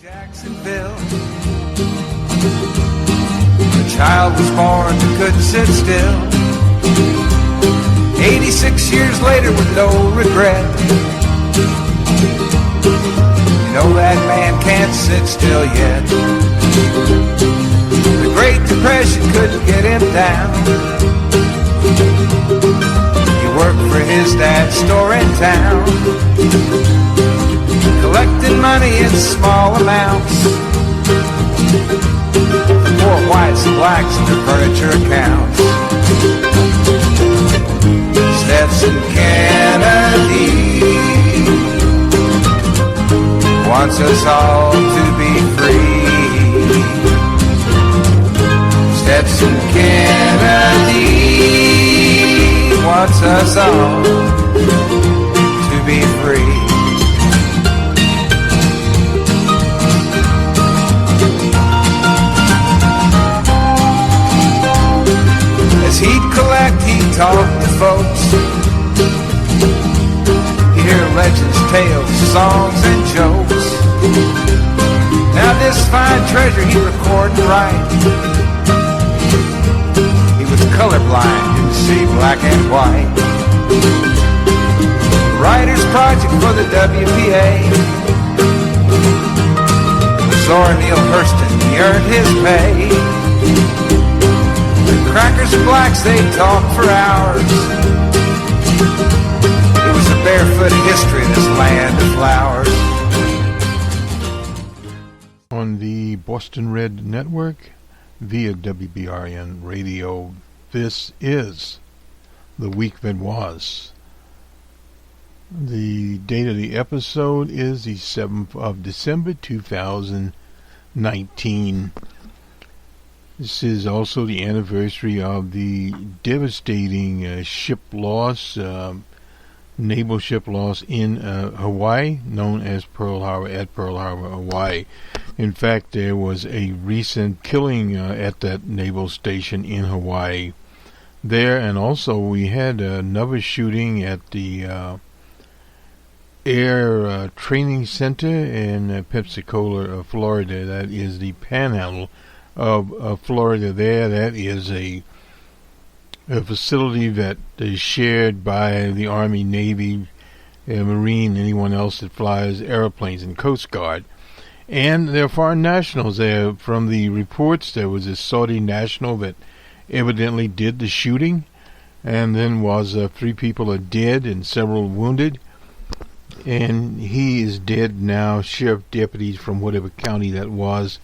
Jacksonville, the child was born who couldn't sit still. 86 years later with no regret. You know that man can't sit still yet. The Great Depression couldn't get him down. He worked for his dad's store in town, collecting money in small amounts for poor whites and blacks in their furniture accounts. Stetson Kennedy wants us all to be free. Stetson Kennedy wants us all to be free. As he'd collect, he'd talk to folks. He'd hear legends, tales, songs, and jokes. Now this fine treasure he'd record and write. He was colorblind, didn't see black and white. Writer's project for the WPA. Zora Neale Hurston, he earned his pay. Crackers and blacks, they talk for hours. It was a barefoot history, this land of flowers. On the Boston Red Network, via WBRN Radio, this is The Week That Was. The date of the episode is the 7th of December, 2019. This is also the anniversary of the devastating ship loss, naval ship loss in Hawaii, known as Pearl Harbor, at Pearl Harbor, Hawaii. In fact, there was a recent killing at that naval station in Hawaii there, and also we had another shooting at the Air Training Center in Pensacola, Florida. That is the Panhandle of Florida there. That is a facility that is shared by the Army, Navy, Marine, anyone else that flies airplanes, and Coast Guard. And there are foreign nationals there. From the reports, there was a Saudi national that evidently did the shooting, and then was 3 people are dead and several wounded. And he is dead now. Sheriff deputies from whatever county that was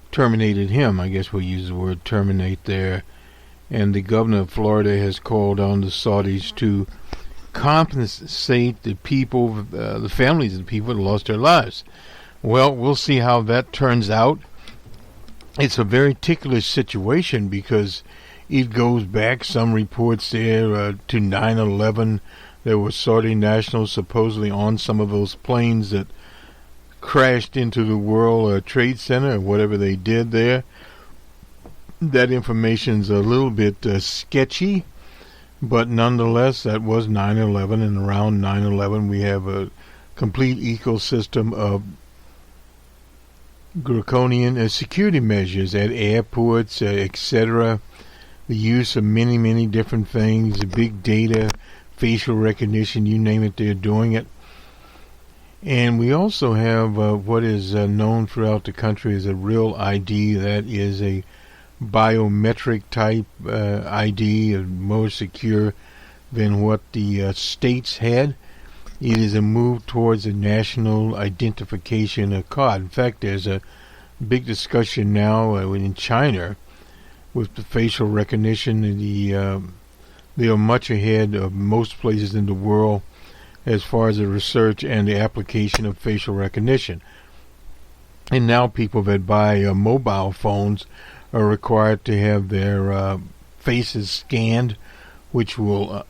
terminated him. I guess we'll use the word terminate there. And the governor of Florida has called on the Saudis to compensate the people, the families of the people that lost their lives. Well, we'll see how that turns out. It's a very ticklish situation because it goes back, some reports there, to 9/11. There were Saudi nationals supposedly on some of those planes that crashed into the World Trade Center, or whatever they did there. That information's a little bit sketchy, but nonetheless, that was 9/11, and around 9/11 we have a complete ecosystem of draconian security measures at airports, etc. The use of many, many different things, big data, facial recognition, you name it, they're doing it. And we also have what is known throughout the country as a real ID. That is a biometric type ID, more secure than what the states had. It is a move towards a national identification card. In fact, there's a big discussion now in China with the facial recognition. They are much ahead of most places in the world as far as the research and the application of facial recognition. And now people that buy mobile phones are required to have their faces scanned, which will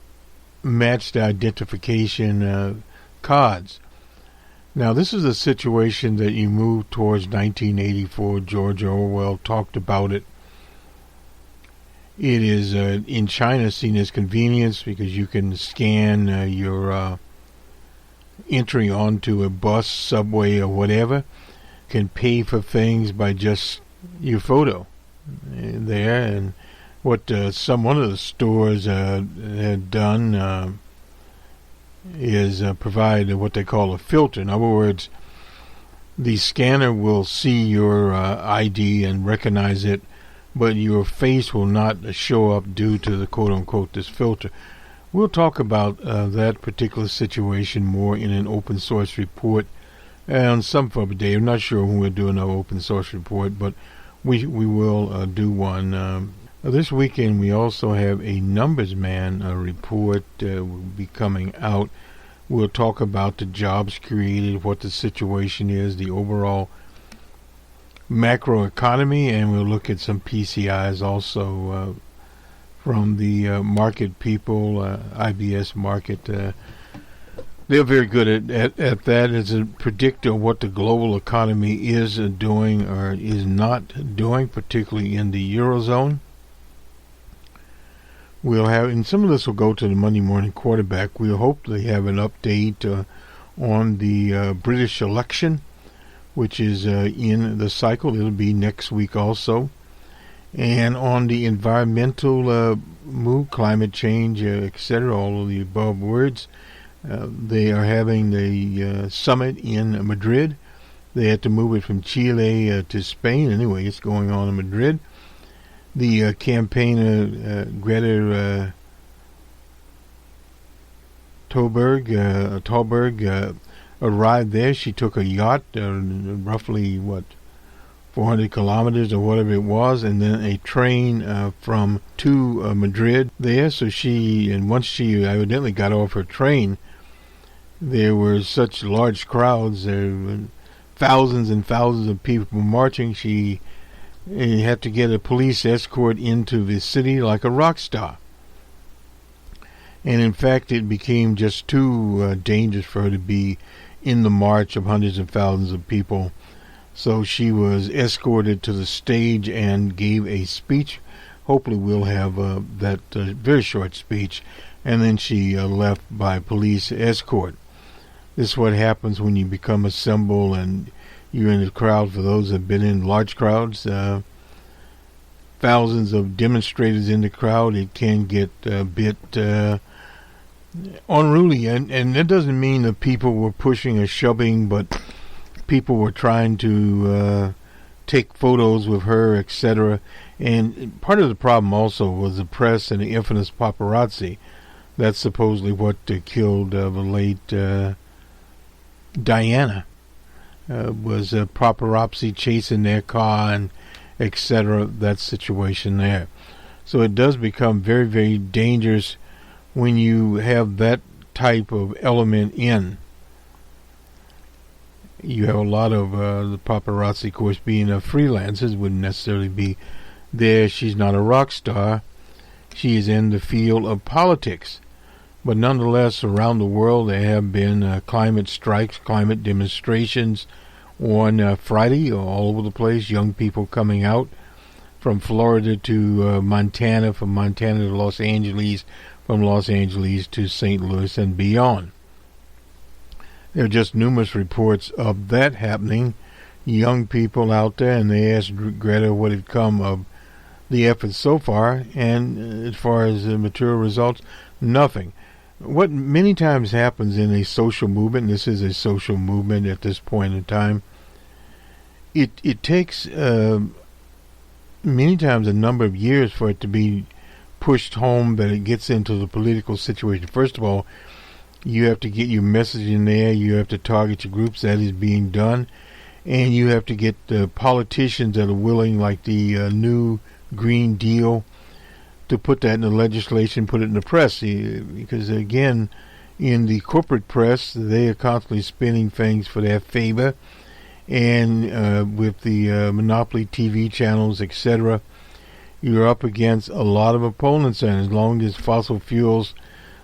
match the identification cards. Now, this is a situation that you move towards 1984. George Orwell talked about it. It is in China seen as convenience because you can scan your entry onto a bus, subway, or whatever can pay for things by just your photo there. And what one of the stores had done is provide what they call a filter. In other words, the scanner will see your ID and recognize it, but your face will not show up due to the quote-unquote this filter. We'll talk about that particular situation more in an open source report on some other day. I'm not sure when we'll do another open source report, but we will do one. This weekend we also have a Numbers Man report will be coming out. We'll talk about the jobs created, what the situation is, the overall macro economy, and we'll look at some PCIs also from the market people, IBS market. They're very good at that as a predictor of what the global economy is doing or is not doing, particularly in the Eurozone. We'll have, and some of this will go to the Monday morning quarterback. We'll hopefully have an update on the British election, which is in the cycle. It'll be next week also. And on the environmental move, climate change, etc., all of the above words, they are having the summit in Madrid. They had to move it from Chile to Spain. Anyway, it's going on in Madrid. The campaigner Greta Thunberg arrived there. She took a yacht, roughly 400 kilometers or whatever it was, and then a train to Madrid there. So once she evidently got off her train, there were such large crowds. There were thousands and thousands of people marching. She had to get a police escort into the city like a rock star. And in fact, it became just too dangerous for her to be in the march of hundreds of thousands of people. So she was escorted to the stage and gave a speech. Hopefully we'll have that very short speech. And then she left by police escort. This is what happens when you become a symbol and you're in the crowd. For those that have been in large crowds, thousands of demonstrators in the crowd, it can get a bit unruly. And that doesn't mean that people were pushing or shoving, but people were trying to take photos with her, etc. And part of the problem also was the press and the infamous paparazzi. That's supposedly what killed the late Diana. Was paparazzi chasing their car and etc. That situation there. So it does become very, very dangerous when you have that type of element in. You have a lot of the paparazzi, of course, being freelancers, wouldn't necessarily be there. She's not a rock star. She is in the field of politics. But nonetheless, around the world, there have been climate strikes, climate demonstrations on Friday all over the place. Young people coming out from Florida to Montana, from Montana to Los Angeles, from Los Angeles to St. Louis and beyond. There are just numerous reports of that happening. Young people out there, and they asked Greta what had come of the efforts so far, and as far as the material results, nothing. What many times happens in a social movement, and this is a social movement at this point in time, it takes many times a number of years for it to be pushed home that it gets into the political situation. First of all, you have to get your message in there, you have to target your groups, that is being done, and you have to get the politicians that are willing, like the new Green Deal, to put that in the legislation, put it in the press, because again, in the corporate press, they are constantly spinning things for their favor, and with the monopoly TV channels, etc., you're up against a lot of opponents, and as long as fossil fuels,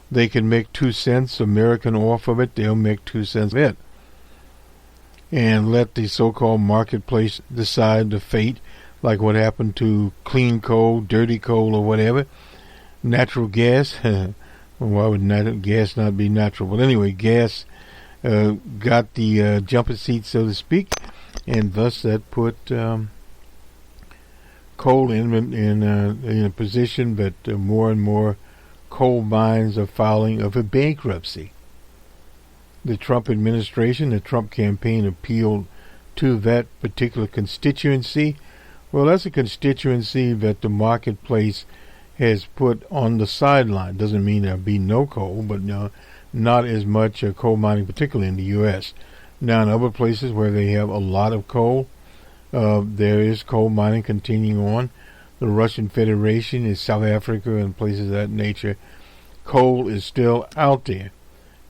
they can make 2 cents American off of it, they'll make 2 cents of it, and let the so-called marketplace decide the fate, like what happened to clean coal, dirty coal, or whatever. Natural gas, well, why would gas not be natural? But anyway, gas got the jumper seat, so to speak, and thus that put coal in a position that more and more coal mines are filing of a bankruptcy. The Trump administration, the Trump campaign appealed to that particular constituency. Well, that's a constituency that the marketplace has put on the sideline. Doesn't mean there'll be no coal, but not as much coal mining, particularly in the U.S. Now, in other places where they have a lot of coal, there is coal mining continuing on. The Russian Federation, is South Africa, and places of that nature. Coal is still out there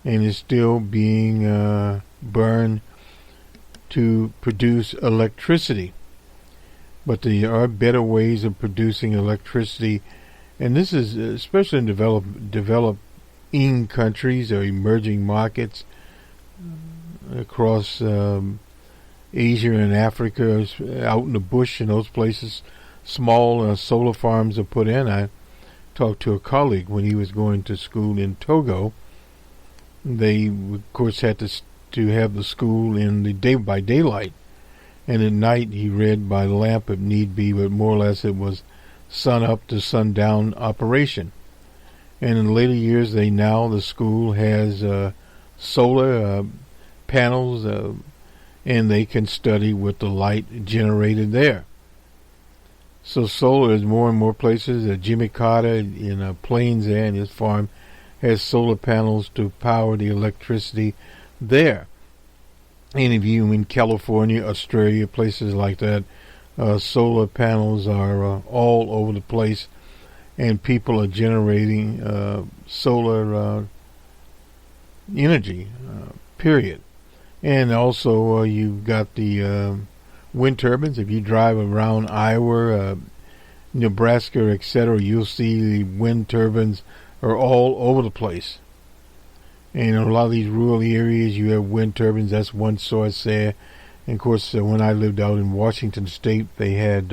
and is still being burned to produce electricity. But there are better ways of producing electricity, and this is especially in developing countries or emerging markets across Asia and Africa, out in the bush in those places. Small solar farms are put in. I talked to a colleague when he was going to school in Togo. They, of course, had to have the school in the day by daylight, and at night he read by lamp if need be, but more or less it was sun up to sundown operation. And in later years, the school has solar panels, and they can study with the light generated there. So solar is more and more places. Jimmy Carter in Plains there in his farm has solar panels to power the electricity there. Any of you in California, Australia, places like that, solar panels are all over the place, and people are generating solar energy, period. And also you've got the wind turbines. If you drive around Iowa, Nebraska, etc., you'll see the wind turbines are all over the place. And in a lot of these rural areas, you have wind turbines. That's one source there. And of course, when I lived out in Washington State, they had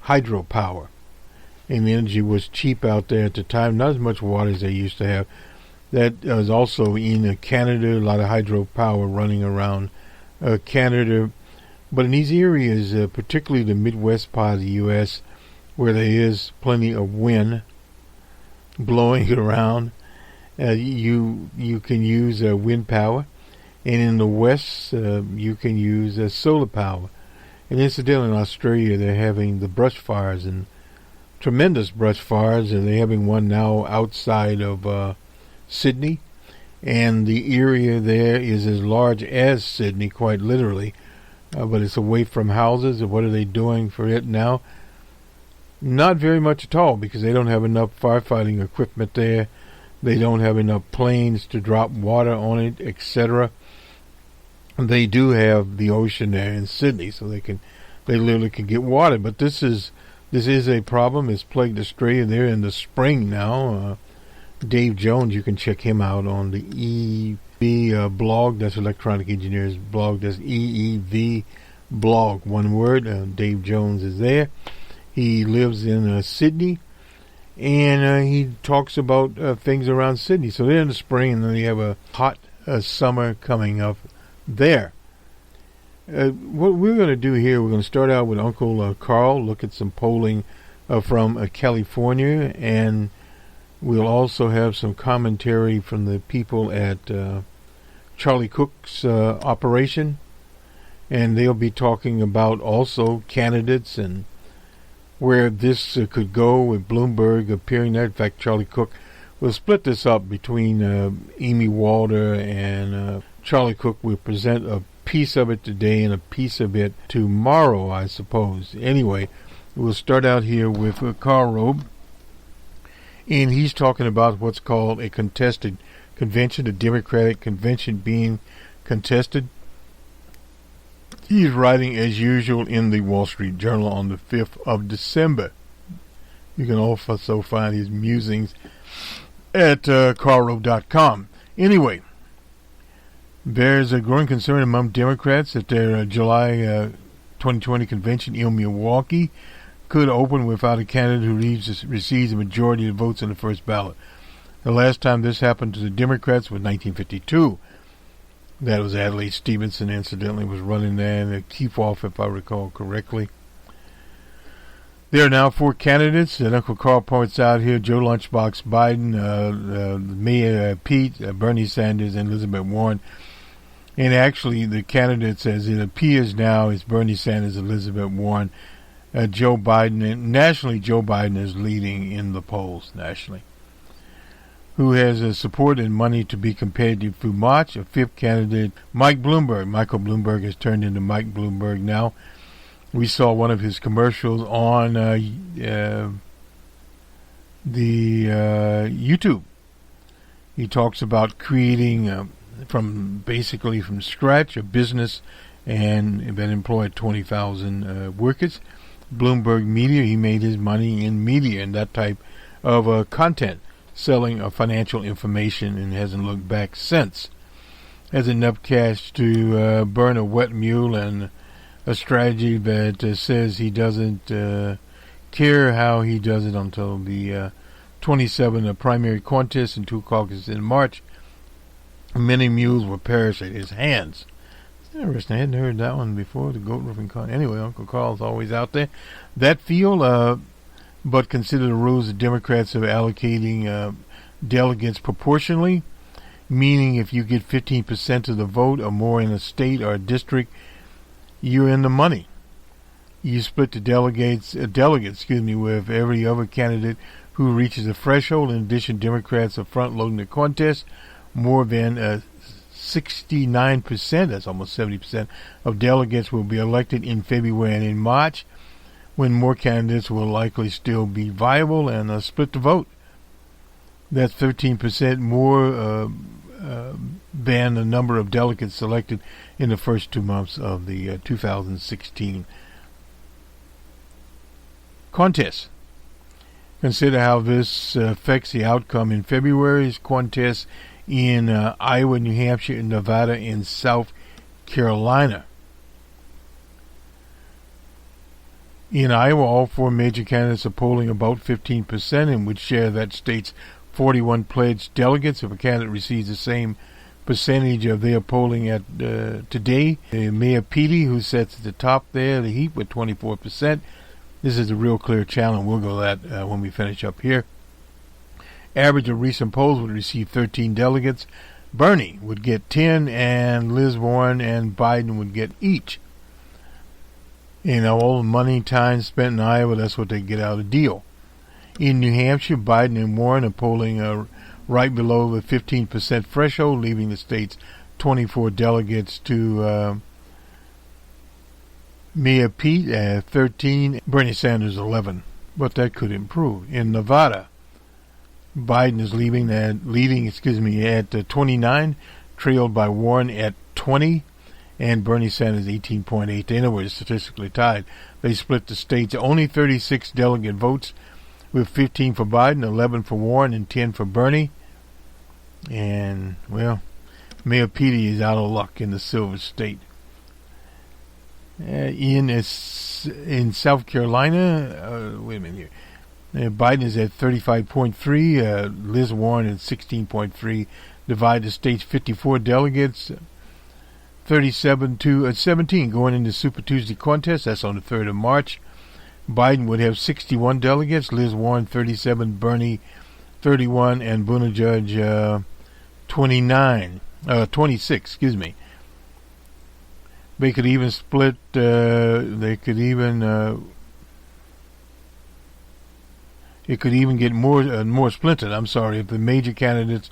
hydropower. And the energy was cheap out there at the time. Not as much water as they used to have. That is also in Canada, a lot of hydropower running around Canada. But in these areas, particularly the Midwest part of the U.S., where there is plenty of wind blowing around, you can use wind power. And in the West, you can use solar power. And incidentally, in Australia, they're having the brush fires, and tremendous brush fires, and they're having one now outside of Sydney, and the area there is as large as Sydney, quite literally, but it's away from houses. And what are they doing for it now? Not very much at all, because they don't have enough firefighting equipment there. They don't have enough planes to drop water on it, etc. They do have the ocean there in Sydney, so they literally can get water. But this is a problem. It's plagued Australia. They're in the spring now. Dave Jones, you can check him out on the EEV blog. That's Electronic Engineers blog. That's EEV blog, one word. Dave Jones is there. He lives in Sydney, and he talks about things around Sydney. So they're in the spring, and then they have a hot summer coming up there. What we're going to do here, we're going to start out with Uncle Carl, look at some polling from California, and we'll also have some commentary from the people at Charlie Cook's operation, and they'll be talking about also candidates and where this could go with Bloomberg appearing there. In fact, Charlie Cook will split this up between Amy Walter and Charlie Cook. Will present a piece of it today and a piece of it tomorrow, I suppose. Anyway, we'll start out here with Karl Rove, and he's talking about what's called a contested convention, a Democratic convention being contested. He's writing, as usual, in the Wall Street Journal on the 5th of December. You can also find his musings at karlrove.com. Anyway, there's a growing concern among Democrats that their July 2020 convention in Milwaukee could open without a candidate who receives a majority of the votes in the first ballot. The last time this happened to the Democrats was 1952. That was Adlai Stevenson, incidentally, was running there, and Kiefoff, if I recall correctly. There are now 4 candidates that Uncle Carl points out here: Joe Lunchbox Biden, Mayor Pete, Bernie Sanders, and Elizabeth Warren. And actually, the candidates, as it appears now, is Bernie Sanders, Elizabeth Warren, Joe Biden. And nationally, Joe Biden is leading in the polls nationally. Who has support and money to be competitive through March? A 5th candidate, Mike Bloomberg. Michael Bloomberg has turned into Mike Bloomberg now. We saw one of his commercials on the YouTube. He talks about creating from scratch a business and that employed 20,000 workers. Bloomberg Media, he made his money in media and that type of content, selling financial information, and hasn't looked back since. Has enough cash to burn a wet mule, and a strategy that says he doesn't care how he does it until the 27 primary contests and 2 caucuses in March. Many mules will perish at his hands. Interesting. I hadn't heard that one before, the goat roofing con. Anyway, Uncle Carl's always out there. That field, but consider the rules the Democrats are allocating delegates proportionally, meaning if you get 15% of the vote or more in a state or a district, you're in the money. You split the delegates, with every other candidate who reaches a threshold. In addition, Democrats are front-loading the contest. More than 69%, that's almost 70%, of delegates will be elected in February and in March, when more candidates will likely still be viable and split the vote. That's 13% more than the number of delegates selected in the first 2 months of the 2016 contest. Consider how this affects the outcome in February's contest in Iowa, New Hampshire, Nevada, and South Carolina. In Iowa, all 4 major candidates are polling about 15% and would share that state's 41 pledged delegates. If a candidate receives the same percentage of their polling at today, Mayor Petey, who sits at the top there, the heat, with 24%. This is a real clear challenge. We'll go that when we finish up here. Average of recent polls would receive 13 delegates. Bernie would get 10, and Liz Warren and Biden would get each. All the money, time spent in Iowa, that's what they get out of the deal. In New Hampshire, Biden and Warren are polling right below the 15% threshold, leaving the state's 24 delegates to Mayor Pete at 13, Bernie Sanders 11. But that could improve. In Nevada, Biden is leading at 29, trailed by Warren at 20, and Bernie Sanders 18.8. They were statistically tied. They split the state's only 36 delegate votes, with 15 for Biden, 11 for Warren, and 10 for Bernie. And, well, Mayor Petey is out of luck in the Silver State. In South Carolina, wait a minute here. Biden is at 35.3, Liz Warren at 16.3. Divide the state's 54 delegates, 37 to 17 going into Super Tuesday contest. That's on the 3rd of March. Biden would have 61 delegates, Liz Warren 37, Bernie 31, and Buttigieg 26. They could even split. It could even get more splintered. I'm sorry, if the major candidates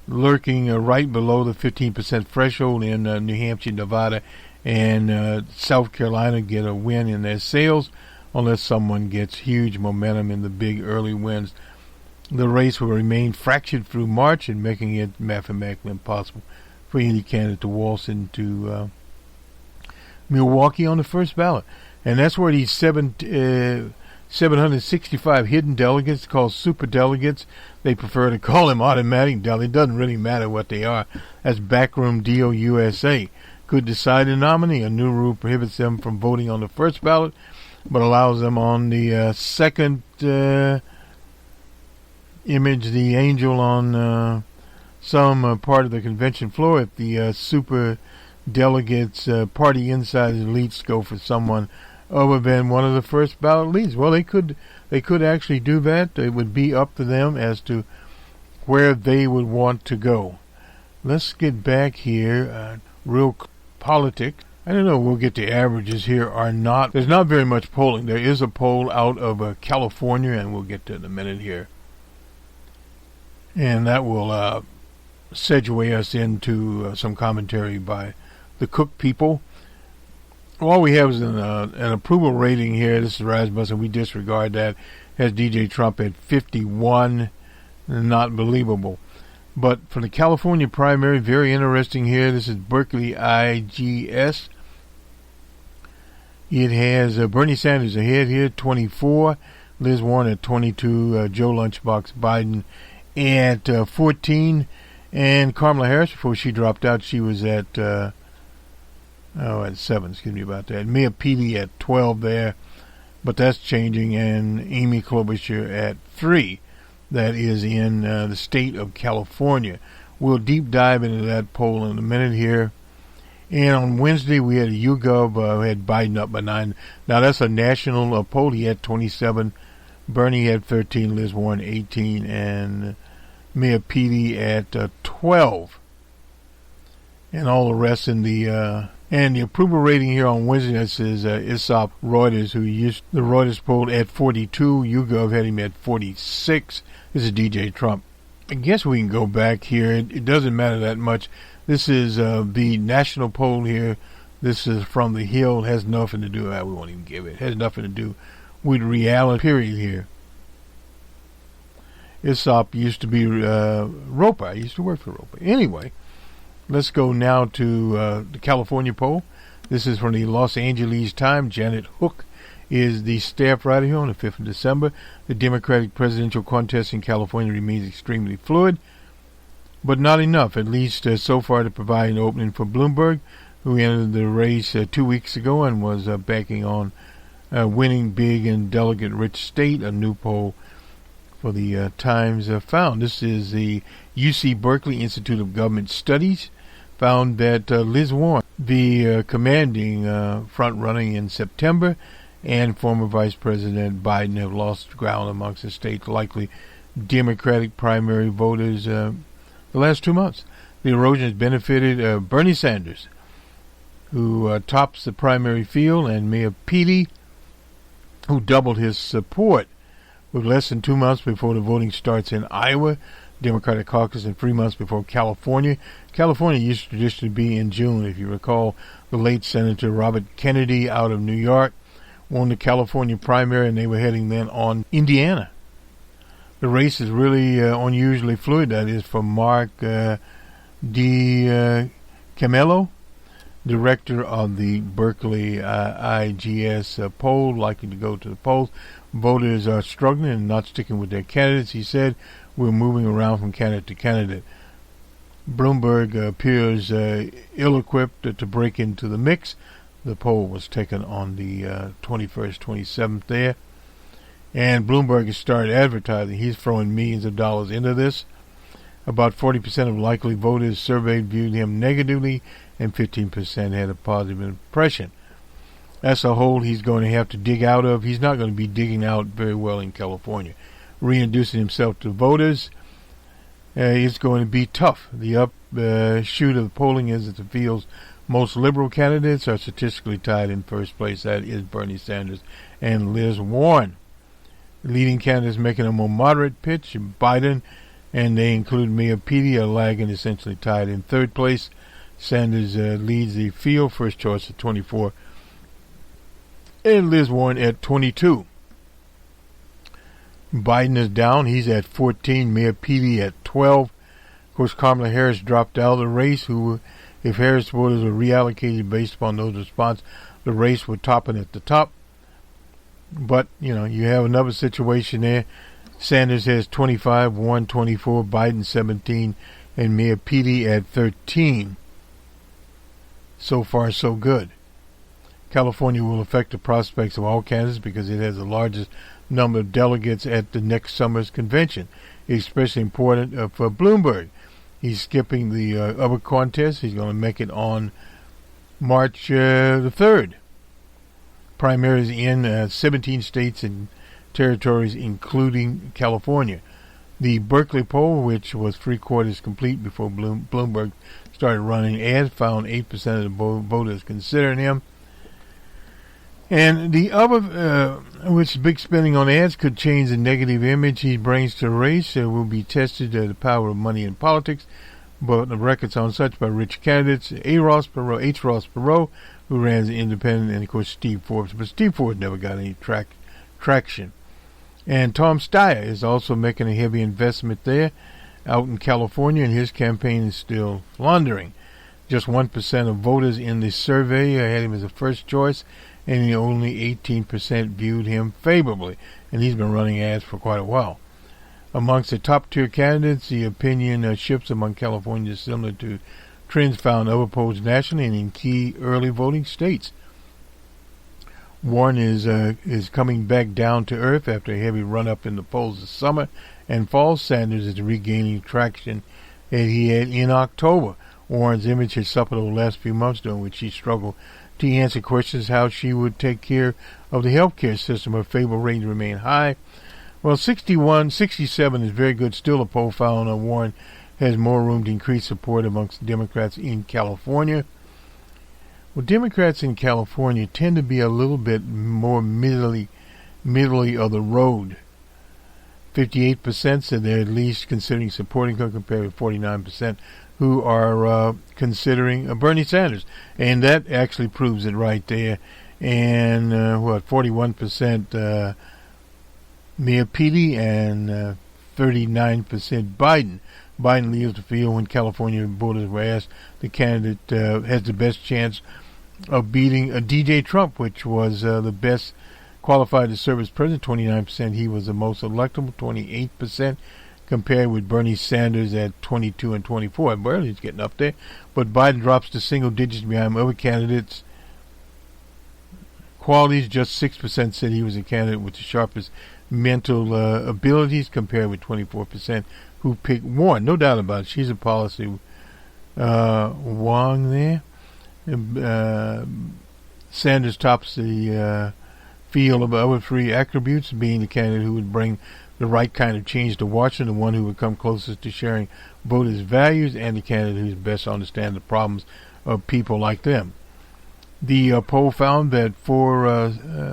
lurking right below the 15% threshold in New Hampshire, Nevada, and South Carolina get a win in their sales, unless someone gets huge momentum in the big early wins. The race will remain fractured through March, and making it mathematically impossible for any candidate to waltz into Milwaukee on the first ballot. And that's where these 765 hidden delegates, called super delegates, they prefer to call them automatic delegates. It doesn't really matter what they are. That's Backroom Deal USA. Could decide a nominee. A new rule prohibits them from voting on the first ballot, but allows them on the second image the angel on some part of the convention floor if the super delegates, party insiders, elites go for someone other than one of the first ballot leads. Well, they could actually do that. It would be up to them as to where they would want to go. Let's get back here. Real politic. I don't know. We'll get the averages here or not. There's not very much polling. There is a poll out of California, and we'll get to it in a minute here. And that will segue us into some commentary by the Cook people. All we have is an approval rating here. This is Rasmussen, and we disregard that. Has DJ Trump at 51. Not believable. But for the California primary, very interesting here. This is Berkeley IGS. It has Bernie Sanders ahead here, 24. Liz Warren at 22. Joe Lunchbox Biden at 14. And Kamala Harris, before she dropped out, she was at 7. Excuse me about that. Mia Peedy at 12 there. But that's changing. And Amy Klobuchar at 3. That is in the state of California. We'll deep dive into that poll in a minute here. And on Wednesday, we had a YouGov, had Biden up by 9. Now, that's a national poll. He had 27. Bernie had 13. Liz Warren, 18. And Mia Peedy at 12. And all the rest in the... and the approval rating here on Wednesday, this is ISOP Reuters, the Reuters poll at 42. YouGov had him at 46. This is DJ Trump. I guess we can go back here. It doesn't matter that much. This is the national poll here. This is from The Hill. It has nothing to do, we won't even give it. It has nothing to do with reality, period here. ISOP used to be Roper. I used to work for Roper. Anyway, let's go now to the California poll. This is from the Los Angeles Times. Janet Hook is the staff writer here on the 5th of December. The Democratic presidential contest in California remains extremely fluid, but not enough, at least so far, to provide an opening for Bloomberg, who entered the race 2 weeks ago and was backing on winning big in delegate-rich state. A new poll for the Times found. This is the UC Berkeley Institute of Government Studies, found that Liz Warren, the commanding front-running in September, and former Vice President Biden have lost ground amongst the state's likely Democratic primary voters the last 2 months. The erosion has benefited Bernie Sanders, who tops the primary field, and Mia Peedy, who doubled his support with less than 2 months before the voting starts in Iowa, Democratic caucus, and 3 months before California. California used to traditionally be in June. If you recall, the late Senator Robert Kennedy out of New York won the California primary, and they were heading then on Indiana. The race is really unusually fluid. That is for Mark DiCamillo, director of the Berkeley IGS poll, likely to go to the polls. Voters are struggling and not sticking with their candidates. He said, we're moving around from candidate to candidate. Bloomberg appears ill-equipped to break into the mix. The poll was taken on the 21st, 27th there. And Bloomberg has started advertising. He's throwing millions of dollars into this. About 40% of likely voters surveyed viewed him negatively, and 15% had a positive impression. That's a hole he's going to have to dig out of. He's not going to be digging out very well in California. Reintroducing himself to voters is going to be tough. The upshoot of the polling is that the field's most liberal candidates are statistically tied in first place. That is Bernie Sanders and Liz Warren. Leading candidates making a more moderate pitch, Biden, and they include Mia Peedy, lagging, essentially tied in third place. Sanders leads the field, first choice at 24, and Liz Warren at 22. Biden is down. He's at 14. Mia Peedy at 12. Of course, Kamala Harris dropped out of the race, who, if Harris voters were reallocated based upon those responses, the race would topping at the top. But, you have another situation there. Sanders has 25, Warren 24, Biden 17, and Mia Peedy at 13. So far, so good. California will affect the prospects of all candidates because it has the largest number of delegates at the next summer's convention. especially important for Bloomberg. He's skipping the other contest. He's going to make it on March the 3rd. Primaries in 17 states and territories, including California. The Berkeley poll, which was 3/4 complete before Bloomberg started running ads, found 8% of the voters considering him. And the other, which big spending on ads could change the negative image he brings to the race, will be tested the power of money in politics, but the records on such by rich candidates, Ross Perot, who ran as an independent, and of course Steve Forbes, but Steve Forbes never got any traction. And Tom Steyer is also making a heavy investment there out in California, and his campaign is still floundering. Just 1% of voters in the survey had him as a first choice, and only 18% viewed him favorably, and he's been running ads for quite a while. Amongst the top-tier candidates, the opinion shifts among Californians similar to trends found other polls nationally and in key early voting states. Warren is coming back down to earth after a heavy run-up in the polls this summer and fall. Sanders is regaining traction that he had in October. Warren's image has suffered over the last few months, during which she struggled to answer questions how she would take care of the health care system. Her favor ratings remain high. Well, 67 is very good. Still, a poll found Warren has more room to increase support amongst Democrats in California. Well, Democrats in California tend to be a little bit more middly of the road. 58% said they're at least considering supporting her, compared with 49% who are considering Bernie Sanders. And that actually proves it right there. And 41% Mayor Petey and 39% Biden. Biden leaves the field when California voters were asked the candidate has the best chance of beating DJ Trump, which was the best qualified to serve as president. 29%. He was the most electable. 28%, compared with Bernie Sanders at 22 and 24. Bernie's getting up there, but Biden drops to single digits behind other candidates. Qualities, just 6% said he was a candidate with the sharpest mental abilities, compared with 24% who picked Warren. No doubt about it. She's a policy wong there. Sanders tops the field of other three attributes, being the candidate who would bring the right kind of change to Washington, the one who would come closest to sharing voters' values, and the candidate who best understands the problems of people like them. The poll found that for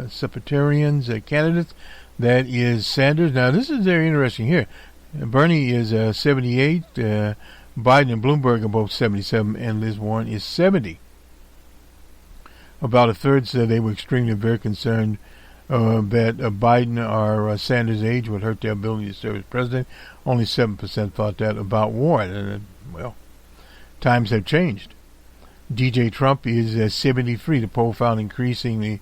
Secretarians candidates, that is Sanders. Now, this is very interesting here. Bernie is 78, Biden and Bloomberg are both 77, and Liz Warren is 70. About a third said they were extremely very concerned that Biden or Sanders' age would hurt their ability to serve as president. Only 7% thought that about Warren. And, well, times have changed. DJ Trump is 73. The poll found increasingly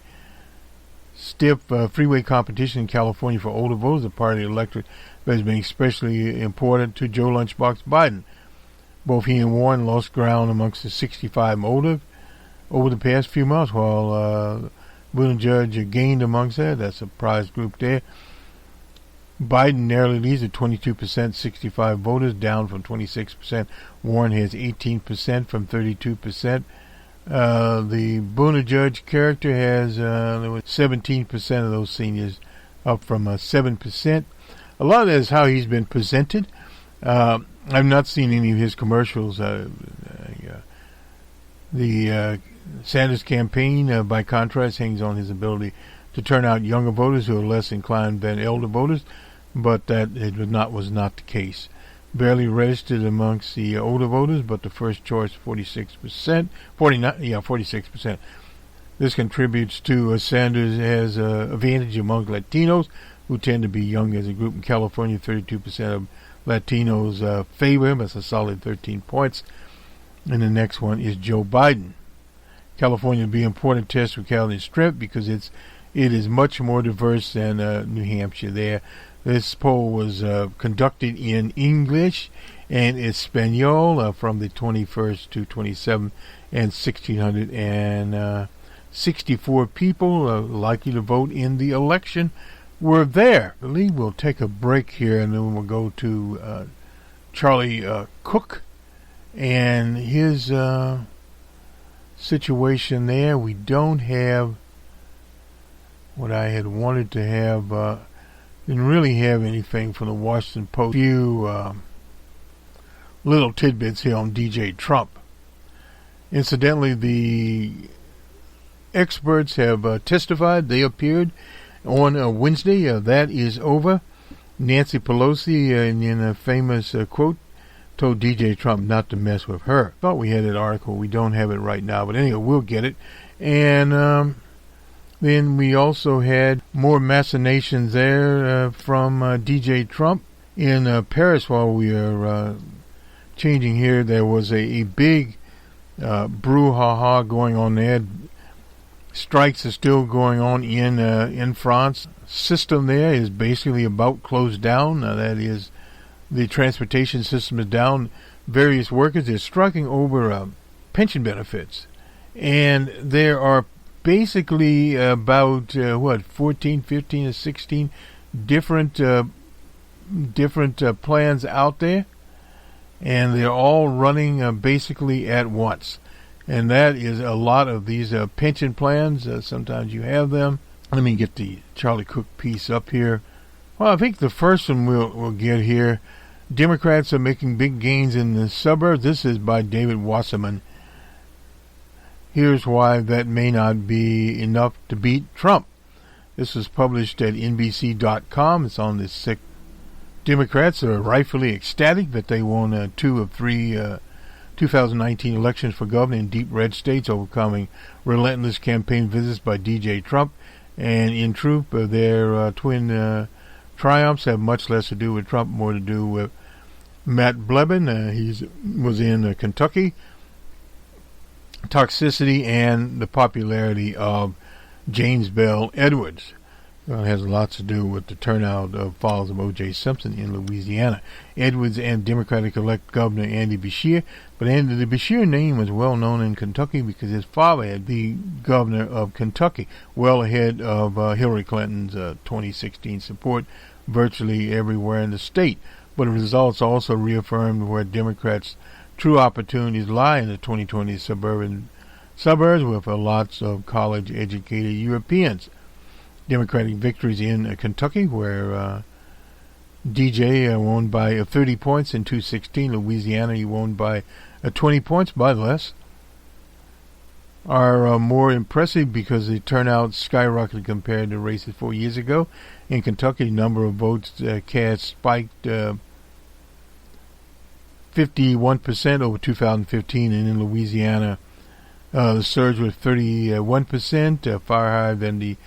stiff freeway competition in California for older voters, a part of the electorate that has been especially important to Joe Lunchbox Biden. Both he and Warren lost ground amongst the 65 and older over the past few months, while Buttigieg gained amongst that. That's a prize group there. Biden narrowly leads at 22%, 65 voters, down from 26%. Warren has 18% from 32%. The Buttigieg character has 17% of those seniors, up from 7%. A lot of that is how he's been presented. I've not seen any of his commercials. The Sanders campaign, by contrast, hangs on his ability to turn out younger voters who are less inclined than elder voters, but that was not the case. Barely registered amongst the older voters, but the first choice 46%. This contributes to Sanders has an advantage among Latinos, who tend to be young as a group. In California, 32% of Latinos favor him. That's a solid 13 points. And the next one is Joe Biden. California will be an important test for California's strength because it is much more diverse than New Hampshire there. This poll was conducted in English and Espanol from the 21st to 27th, and 1,664 people likely to vote in the election were there. I believe we'll take a break here, and then we'll go to Charlie Cook and his situation there. We don't have what I had wanted to have. Didn't really have anything from the Washington Post. A few little tidbits here on DJ Trump. Incidentally, the experts have testified. They appeared on Wednesday. That is over. Nancy Pelosi, in a famous quote, told DJ Trump not to mess with her. Thought we had that article. We don't have it right now, but anyway, we'll get it. And then we also had more machinations there from DJ Trump in Paris. While we are changing here, there was a big brouhaha going on there. Strikes are still going on in France. System there is basically about closed down. That is, the transportation system is down. Various workers are striking over pension benefits, and there are basically about 14, 15, or 16 different plans out there, and they're all running basically at once. And that is a lot of these pension plans. Sometimes you have them. Let me get the Charlie Cook piece up here. Well, I think the first one we'll get here. Democrats are making big gains in the suburbs. This is by David Wasserman. Here's why that may not be enough to beat Trump. This was published at NBC.com. It's on this sick. Democrats are rightfully ecstatic that they won 2 of 3 2019 elections for governor in deep red states, overcoming relentless campaign visits by DJ Trump. And in truth, their twin triumphs have much less to do with Trump, more to do with Matt Blevin. He was in Kentucky. Toxicity and the popularity of James Bell Edwards. It has lots to do with the turnout of followers of O.J. Simpson in Louisiana. Edwards and Democratic-elect Governor Andy Beshear. But the Beshear name was well known in Kentucky because his father had the governor of Kentucky, well ahead of Hillary Clinton's 2016 support virtually everywhere in the state. But the results also reaffirmed where Democrats' true opportunities lie in the 2020 suburbs with lots of college-educated Europeans. Democratic victories in Kentucky, where DJ won by 30 points in 2016. Louisiana, he won by 20 points, by less, are more impressive because the turnout skyrocketed compared to races 4 years ago. In Kentucky, the number of votes cast spiked 51% over 2015, and in Louisiana, the surge was 31%, far higher than the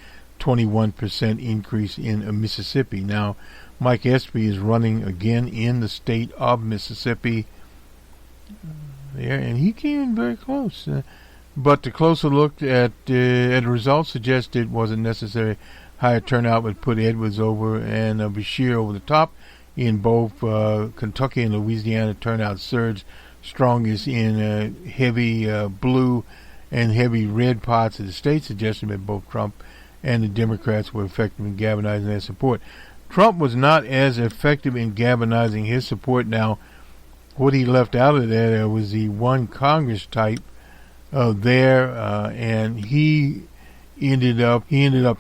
21% increase in Mississippi. Now, Mike Espy is running again in the state of Mississippi there, and he came in very close. But the closer look at the results suggests it wasn't necessary. Higher turnout would put Edwards over and Beshear over the top. In both Kentucky and Louisiana, turnout surged strongest in heavy blue and heavy red parts of the state, suggesting that both Trump and the Democrats were effective in galvanizing their support. Trump was not as effective in galvanizing his support. Now, what he left out of there was the one Congress type there, and he ended up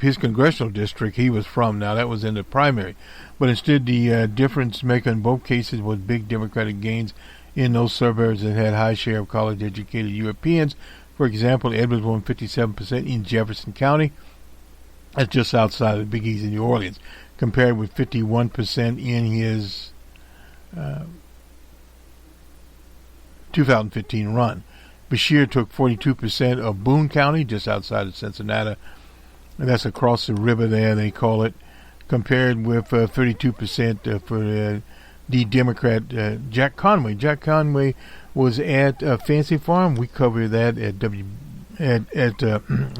his congressional district he was from. Now, that was in the primary. But instead, the difference maker in both cases was big Democratic gains in those suburbs that had high share of college-educated Europeans. For example, Edwards won 57% in Jefferson County. That's just outside of the Big East in New Orleans, compared with 51% in his 2015 run. Beshear took 42% of Boone County, just outside of Cincinnati. And that's across the river there, they call it, compared with 32% for the Democrat Jack Conway. Jack Conway was at Fancy Farm. We cover that at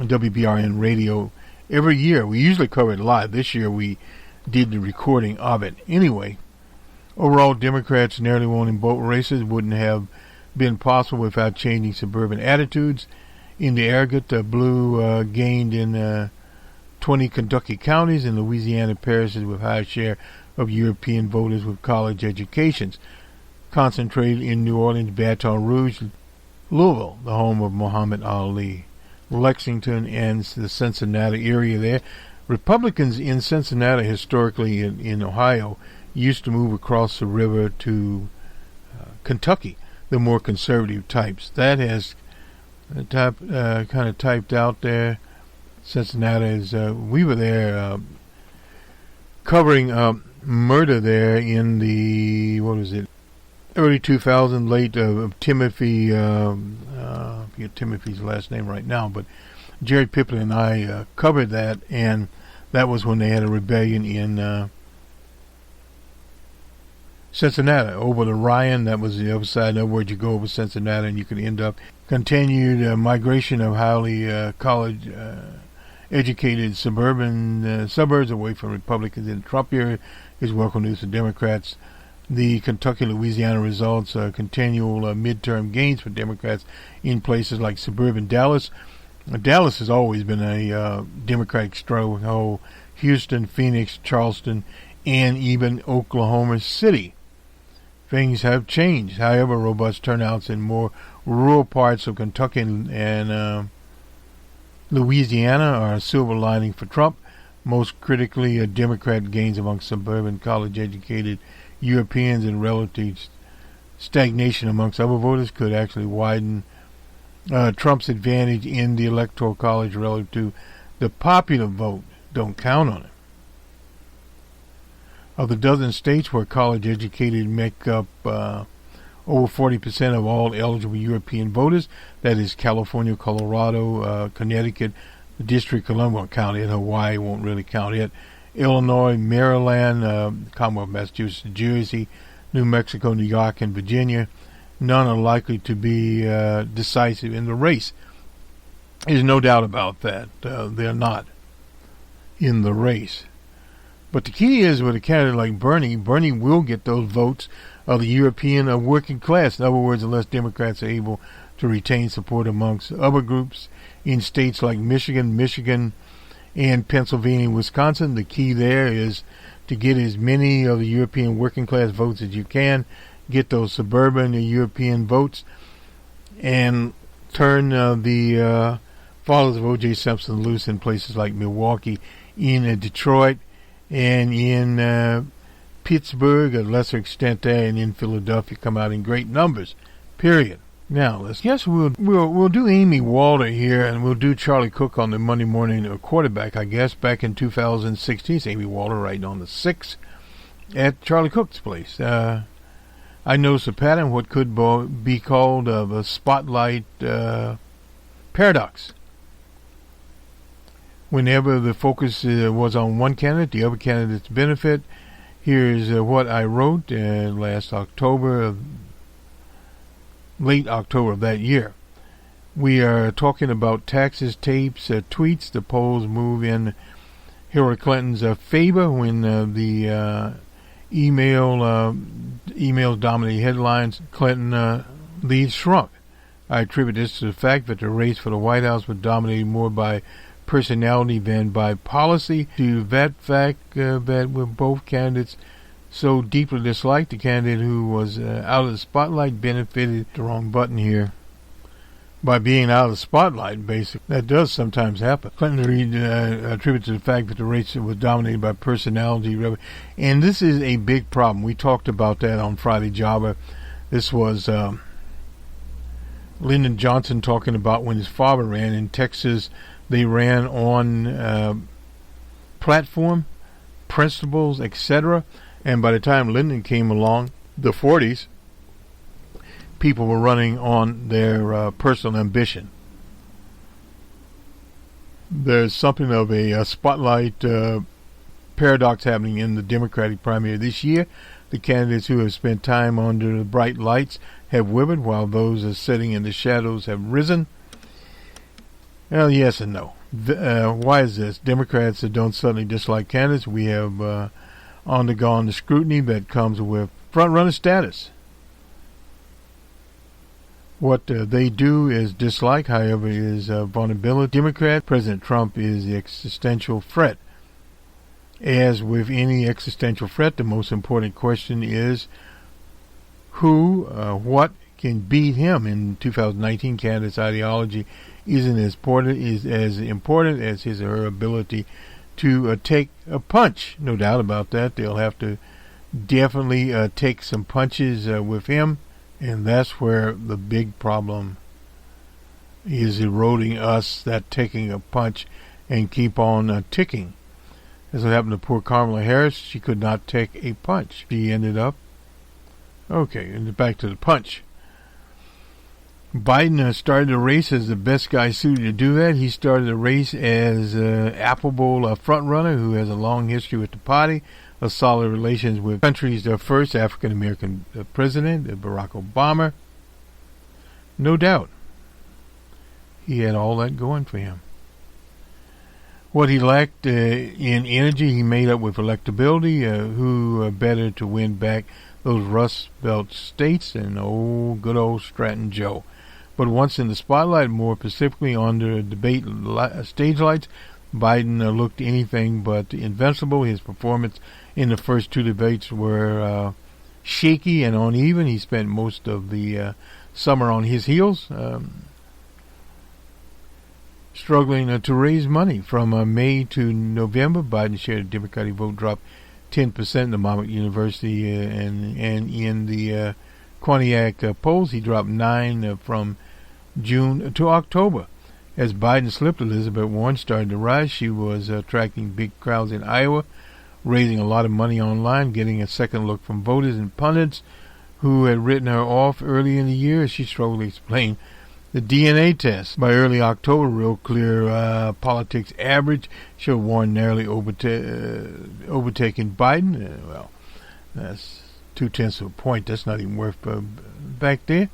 WBRN Radio every year. We usually cover it live. This year we did the recording of it. Anyway, overall, Democrats nearly won in both races. Wouldn't have been possible without changing suburban attitudes. In the aggregate, blue gained in 20 Kentucky counties and Louisiana parishes with high share of European voters with college educations, concentrated in New Orleans, Baton Rouge, Louisville, the home of Muhammad Ali, Lexington, and the Cincinnati area there. Republicans in Cincinnati, historically in Ohio, used to move across the river to Kentucky, the more conservative types. That has kind of typed out there. Cincinnati is, we were there covering murder there in the, early 2000s, late of Timothy, I forget Timothy's last name right now, but Jerry Pippin and I covered that, and that was when they had a rebellion in Cincinnati over the Ryan. That was the other side. In other words, you go over Cincinnati and you could end up continued migration of highly college educated suburbs away from Republicans in the Trump era is welcome news to Democrats. The Kentucky-Louisiana results continual midterm gains for Democrats in places like suburban Dallas. Dallas has always been a Democratic stronghold. Houston, Phoenix, Charleston, and even Oklahoma City. Things have changed. However, robust turnouts in more rural parts of Kentucky and Louisiana are a silver lining for Trump. Most critically, Democrat gains among suburban college-educated Europeans and relative stagnation amongst other voters could actually widen Trump's advantage in the Electoral College relative to the popular vote. Don't count on it. Of the dozen states where college-educated make up over 40% of all eligible European voters, that is California, Colorado, Connecticut, the District of Columbia won't count it, Hawaii won't really count it, Illinois, Maryland, Commonwealth of Massachusetts, Jersey, New Mexico, New York, and Virginia, none are likely to be decisive in the race. There's no doubt about that. They're not in the race. But the key is with a candidate like Bernie will get those votes of the European working class. In other words, unless Democrats are able to retain support amongst other groups in states like Michigan, and Pennsylvania and Wisconsin, the key there is to get as many of the European working class votes as you can, get those suburban European votes, and turn the followers of O.J. Simpson loose in places like Milwaukee, in Detroit, and in Pittsburgh, at a lesser extent there, and in Philadelphia, come out in great numbers. Period. Now, we'll do Amy Walter here, and we'll do Charlie Cook on the Monday morning quarterback, I guess, back in 2016. It's Amy Walter right on the 6th at Charlie Cook's place. I noticed a pattern, what could be called a spotlight paradox. Whenever the focus was on one candidate, the other candidate's benefit. Here's what I wrote last October, late October of that year. We are talking about taxes, tapes, tweets. The polls move in Hillary Clinton's favor when the emails dominated headlines. Clinton lead shrunk. I attribute this to the fact that the race for the White House was dominated more by personality than by policy. To that fact that with both candidates so deeply disliked, the candidate who was out of the spotlight benefited. The wrong button here. By being out of the spotlight, basically. That does sometimes happen. Clinton attributed to the fact that the race was dominated by personality. And this is a big problem. We talked about that on Friday Java. This was Lyndon Johnson talking about when his father ran in Texas. They ran on platform, principles, etc. And by the time Lyndon came along, the 40s, people were running on their personal ambition. There's something of a spotlight paradox happening in the Democratic primary this year. The candidates who have spent time under the bright lights have withered, while those sitting in the shadows have risen. Well, yes and no. Why is this? Democrats don't suddenly dislike candidates. We have undergone the scrutiny that comes with front-runner status. What they do is dislike, however, is vulnerability. Democrat, President Trump is the existential threat. As with any existential threat, the most important question is who, what can beat him. In 2019, candidate's ideology isn't as important as his or her ability to take a punch. No doubt about that. They'll have to definitely take some punches with him, and that's where the big problem is eroding us, that taking a punch and keep on ticking. That's what happened to poor Kamala Harris. She could not take a punch. She ended up, and back to the punch. Biden started the race as the best guy suited to do that. He started the race as an affable front-runner who has a long history with the party, a solid relations with the country's first African-American president, Barack Obama. No doubt. He had all that going for him. What he lacked in energy, he made up with electability. Who better to win back those Rust Belt states than good old Stratton Joe? But once in the spotlight, more specifically on the debate stage lights, Biden looked anything but invincible. His performance in the first two debates were shaky and uneven. He spent most of the summer on his heels, struggling to raise money. From May to November, Biden's share of the Democratic vote dropped 10% in the Monmouth University and in the Quinnipiac polls. He dropped 9 from June to October. As Biden slipped, Elizabeth Warren started to rise. She was attracting big crowds in Iowa, raising a lot of money online, getting a second look from voters and pundits who had written her off early in the year. She struggled to explain the DNA test. By early October, Real Clear Politics average showed Warren narrowly overtaking Biden. Well, that's 0.2 of a point. That's not even worth back there.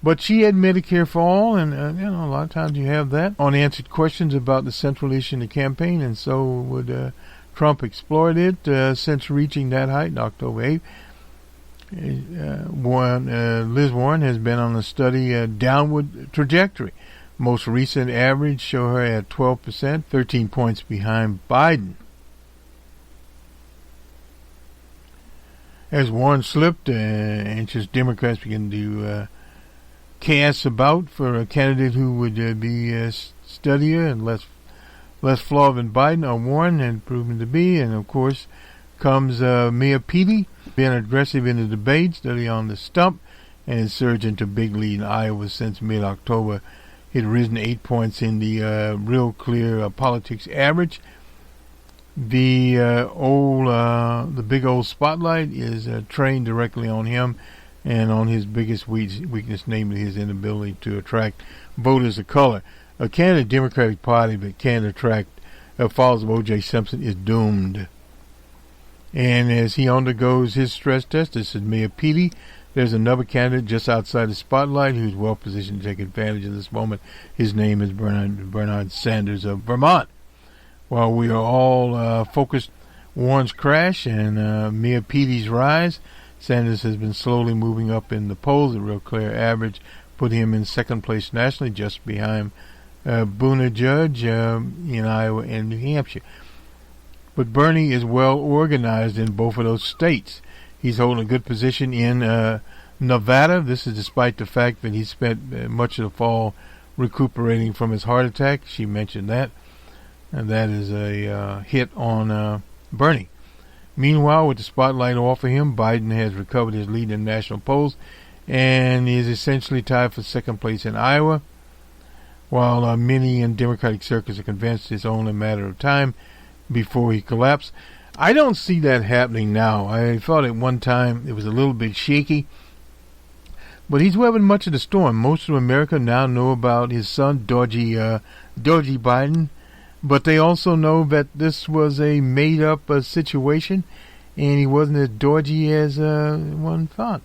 But she had Medicare for all, and a lot of times you have that. Unanswered questions about the central issue in the campaign, and so would Trump exploit it since reaching that height in October 8th. Liz Warren has been on a steady downward trajectory. Most recent average show her at 12%, 13 points behind Biden. As Warren slipped, anxious Democrats began to cast about for a candidate who would be steadier and less flawed than Biden or Warren had proven to be. And of course comes Mayor Petey, being aggressive in the debate, steady on the stump, and has surged into big lead in Iowa since mid-October. It had risen 8 points in the Real Clear Politics average. The big old spotlight is trained directly on him and on his biggest weakness, namely his inability to attract voters of color. A candidate Democratic Party that can't attract followers of O.J. Simpson is doomed. And as he undergoes his stress test, this is Mayor Petey. There's another candidate just outside the spotlight who's well positioned to take advantage of this moment. His name is Bernard Sanders of Vermont. While we are all focused on Warren's crash and Mayor Petey's rise, Sanders has been slowly moving up in the polls. The Real Clear average put him in second place nationally, just behind Buttigieg in Iowa and New Hampshire. But Bernie is well organized in both of those states. He's holding a good position in Nevada. This is despite the fact that he spent much of the fall recuperating from his heart attack. She mentioned that. And that is a hit on Bernie. Meanwhile, with the spotlight off of him, Biden has recovered his lead in national polls and is essentially tied for second place in Iowa. While many in Democratic circles are convinced it's only a matter of time before he collapsed. I don't see that happening now. I thought at one time it was a little bit shaky, but he's weathered much of the storm. Most of America now know about his son, Dodgy Biden, but they also know that this was a made-up situation, and he wasn't as dodgy as one thought.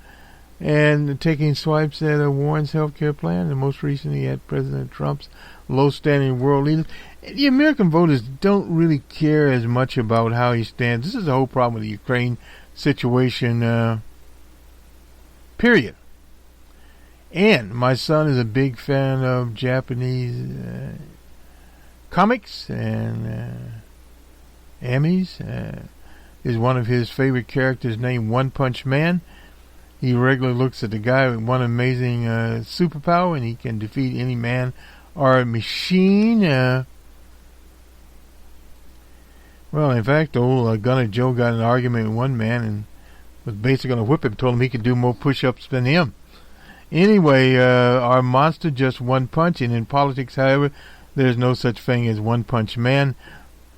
And taking swipes at Warren's health care plan, and most recently at President Trump's low-standing world leaders. The American voters don't really care as much about how he stands. This is the whole problem with the Ukraine situation, period. And my son is a big fan of Japanese comics and animes. Is one of his favorite characters named One Punch Man. He regularly looks at the guy with one amazing superpower, and he can defeat any man or machine. Well, in fact, old Gunner Joe got in an argument with one man and was basically going to whip him, told him he could do more push-ups than him. Anyway, our monster just one punch, and in politics, however, there's no such thing as one punch man.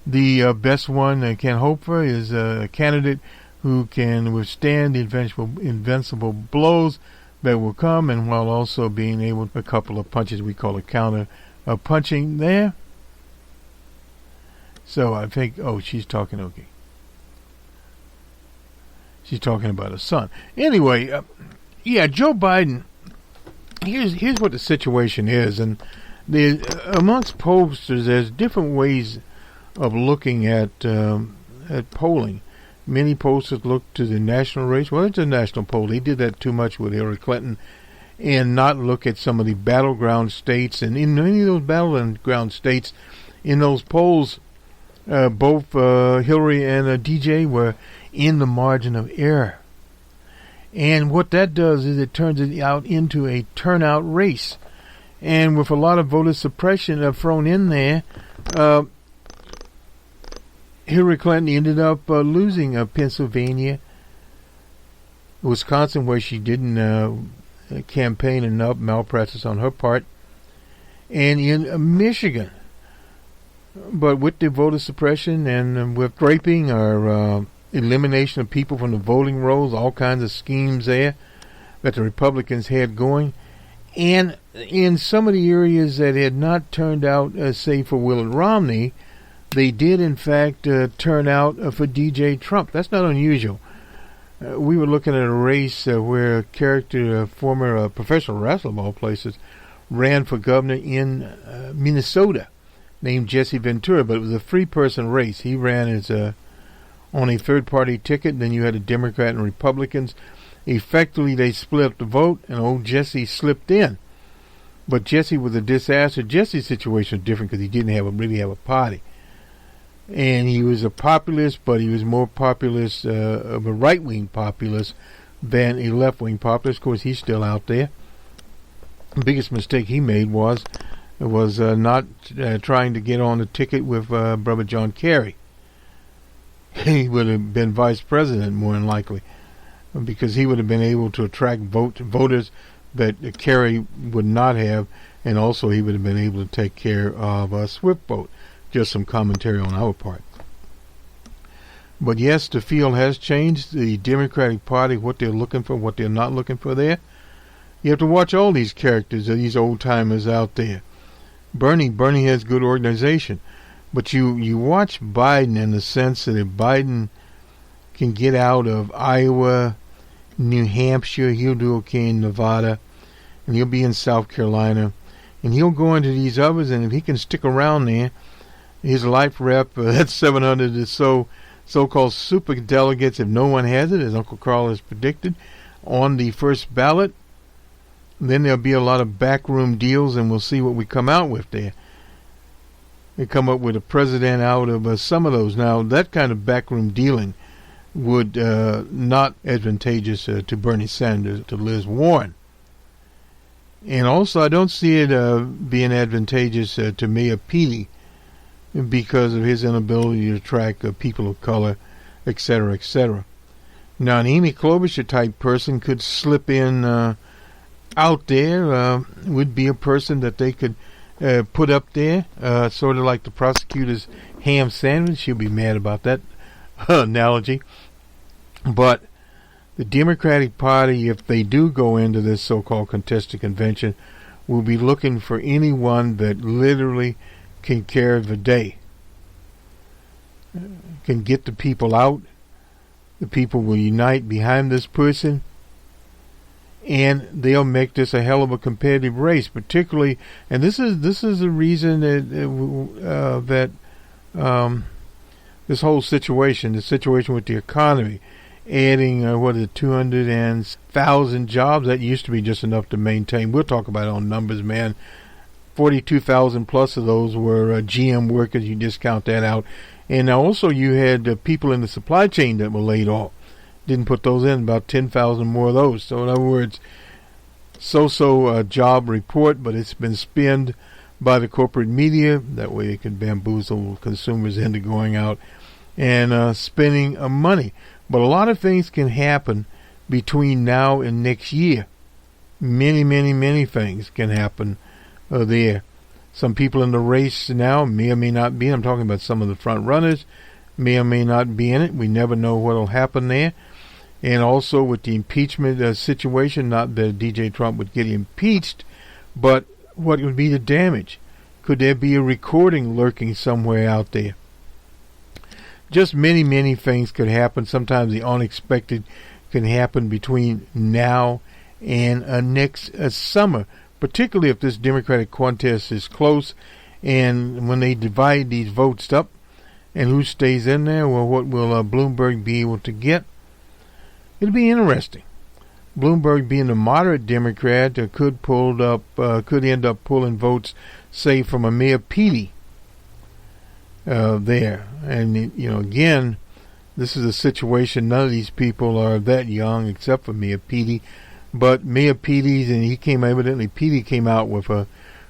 The best one that can hope for is a candidate who can withstand the invincible blows that will come, and while also being able to a couple of punches we call a counter punching there. So I think, she's talking, okay. She's talking about her son. Anyway, Joe Biden, here's what the situation is, and amongst pollsters, there's different ways of looking at polling. Many pollsters look to the national race. Well, it's a national poll. They did that too much with Hillary Clinton, and not look at some of the battleground states. And in many of those battleground states, in those polls, both Hillary and DJ were in the margin of error. And what that does is it turns it out into a turnout race. And with a lot of voter suppression thrown in there, Hillary Clinton ended up losing Pennsylvania, Wisconsin, where she didn't campaign enough, malpractice on her part, and in Michigan. But with the voter suppression and with draping or elimination of people from the voting rolls, all kinds of schemes there that the Republicans had going, and in some of the areas that had not turned out, say, for Willard Romney, they did, in fact, turn out for DJ Trump. That's not unusual. We were looking at a race where a character, former professional wrestler of all places, ran for governor in Minnesota, named Jesse Ventura, but it was a three-person race. He ran as on a third-party ticket. Then you had a Democrat and Republicans. Effectively, they split up the vote, and old Jesse slipped in. But Jesse was a disaster. Jesse's situation was different because he didn't really have a party. And he was a populist, but he was more populist, of a right-wing populist than a left-wing populist. Of course, he's still out there. The biggest mistake he made was not trying to get on the ticket with Brother John Kerry. He would have been vice president more than likely, because he would have been able to attract voters that Kerry would not have, and also he would have been able to take care of a swift vote. Just some commentary on our part. But yes, the field has changed. The Democratic Party, what they're looking for, what they're not looking for there. You have to watch all these characters, these old-timers out there. Bernie has good organization. But you watch Biden in the sense that if Biden can get out of Iowa, New Hampshire, he'll do okay in Nevada, and he'll be in South Carolina, and he'll go into these others, and if he can stick around there, his life rep, that's 700 or so-called super delegates, if no one has it, as Uncle Carl has predicted, on the first ballot, then there'll be a lot of backroom deals, and we'll see what we come out with there. They come up with a president out of some of those. Now, that kind of backroom dealing would not advantageous to Bernie Sanders, to Liz Warren. And also, I don't see it being advantageous to Mayor Peely, because of his inability to attract people of color, etc., etc. Now, an Amy Klobuchar type person could slip in out there, would be a person that they could put up there, sort of like the prosecutor's ham sandwich. She'll be mad about that analogy. But the Democratic Party, if they do go into this so-called contested convention, will be looking for anyone that literally can carry the day, can get the people out. The people will unite behind this person, and they'll make this a hell of a competitive race. Particularly, and this is the reason that this whole situation, the situation with the economy, adding 200,000 jobs. That used to be just enough to maintain. We'll talk about it on numbers, man. 42,000 plus of those were GM workers. You discount that out. And also you had people in the supply chain that were laid off. Didn't put those in, about 10,000 more of those. So in other words, so-so job report, but it's been spinned by the corporate media. That way it can bamboozle consumers into going out and spending money. But a lot of things can happen between now and next year. Many, many, many things can happen there. Some people in the race now may or may not be. I'm talking about some of the front runners. May or may not be in it. We never know what will happen there. And also with the impeachment situation, not that DJ Trump would get impeached, but what would be the damage? Could there be a recording lurking somewhere out there? Just many, many things could happen. Sometimes the unexpected can happen between now and next summer, particularly if this Democratic contest is close and when they divide these votes up and who stays in there. Well, what will Bloomberg be able to get? It'll be interesting. Bloomberg, being a moderate Democrat, could end up pulling votes, say, from a Mayor Petey there. And again, this is a situation. None of these people are that young, except for Mayor Petey. But Mayor Petey's, and Petey came out with a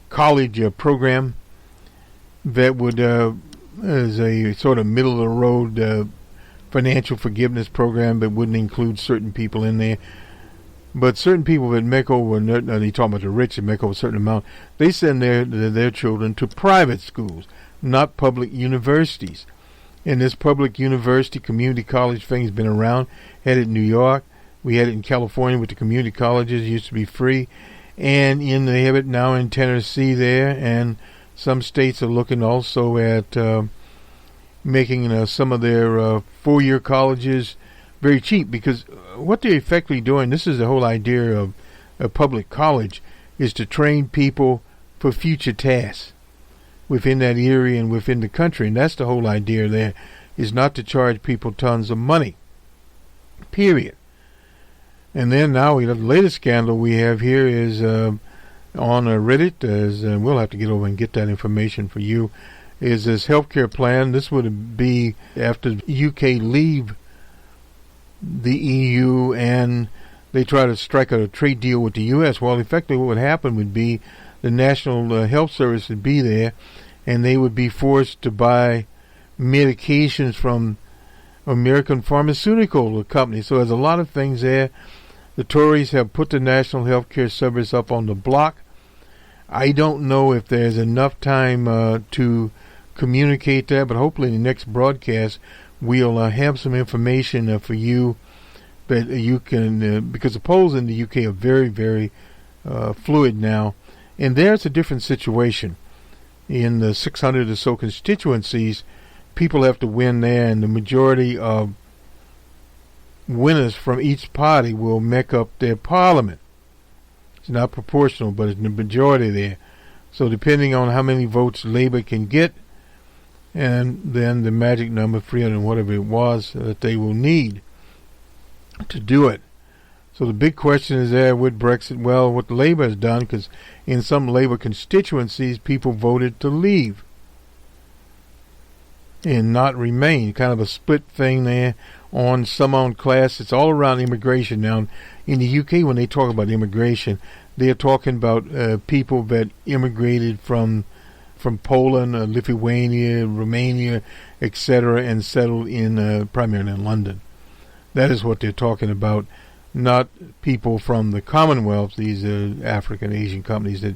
college program that would is a sort of middle of the road financial forgiveness program, but wouldn't include certain people in there. But certain people that make over, they talk about the rich that make over a certain amount, they send their children to private schools, not public universities. And this public university, community college thing has been around. Had it in New York. We had it in California with the community colleges. It used to be free. And they have it now in Tennessee there. And some states are looking also at making some of their four-year colleges very cheap, because what they're effectively doing, this is the whole idea of a public college, is to train people for future tasks within that area and within the country. And that's the whole idea there, is not to charge people tons of money, period. And then now the latest scandal we have here is on Reddit, as we'll have to get over and get that information for you, is this healthcare plan. This would be after the UK leave the EU and they try to strike a trade deal with the US. Well, effectively what would happen would be the National Health Service would be there, and they would be forced to buy medications from American pharmaceutical companies. So there's a lot of things there. The Tories have put the National Healthcare Service up on the block. I don't know if there's enough time to communicate that, but hopefully in the next broadcast we'll have some information for you that you can, because the polls in the UK are very, very fluid now, and there's a different situation. In the 600 or so constituencies, people have to win there, and the majority of winners from each party will make up their parliament. It's not proportional, but it's the majority there. So depending on how many votes Labour can get, and then the magic number, 300 whatever it was, that they will need to do it. So the big question is there with Brexit, well, what Labour has done, because in some Labour constituencies, people voted to leave and not remain. Kind of a split thing there on some on class. It's all around immigration now. In the UK, when they talk about immigration, they're talking about people that immigrated from Poland, Lithuania, Romania, etc., and settled in primarily in London. That is what they're talking about, not people from the Commonwealth. These African, Asian countries that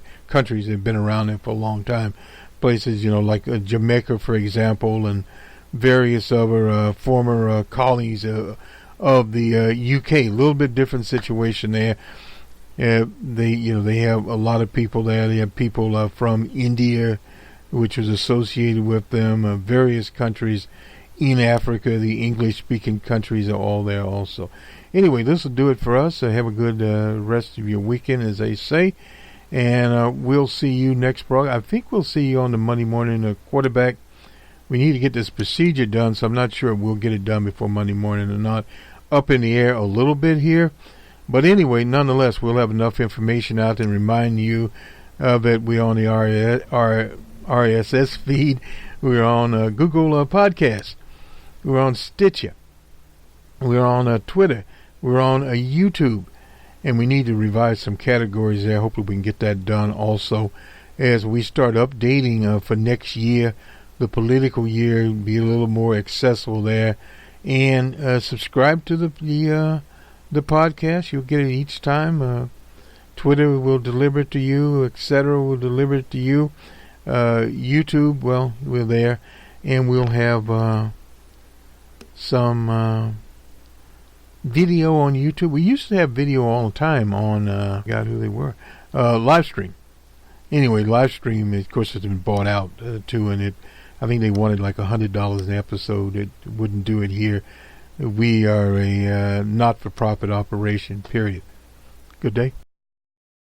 have been around there for a long time. Places, like Jamaica, for example, and various other former colonies of the UK. A little bit different situation there. They have a lot of people there. They have people from India, which was associated with them, various countries in Africa. The English-speaking countries are all there also. Anyway, this will do it for us. Have a good rest of your weekend, as they say. And we'll see you next program. I think we'll see you on the Monday morning quarterback. We need to get this procedure done, so I'm not sure we'll get it done before Monday morning or not. up in the air a little bit here. But anyway, nonetheless, we'll have enough information out and remind you that we're on the RSS feed. We're on Google Podcast. We're on Stitcher. We're on Twitter. We're on YouTube. And we need to revise some categories there. Hopefully we can get that done also as we start updating for next year. The political year will be a little more accessible there. And subscribe to the podcast. You'll get it each time. Twitter will deliver it to you, etc. will deliver it to you. YouTube, well, we're there. And we'll have some video on YouTube. We used to have video all the time on, God, who they were, live stream. Anyway, live stream, of course, has been bought out too, and I think they wanted like $100 an episode. It wouldn't do it here. We are a not-for-profit operation, period. Good day.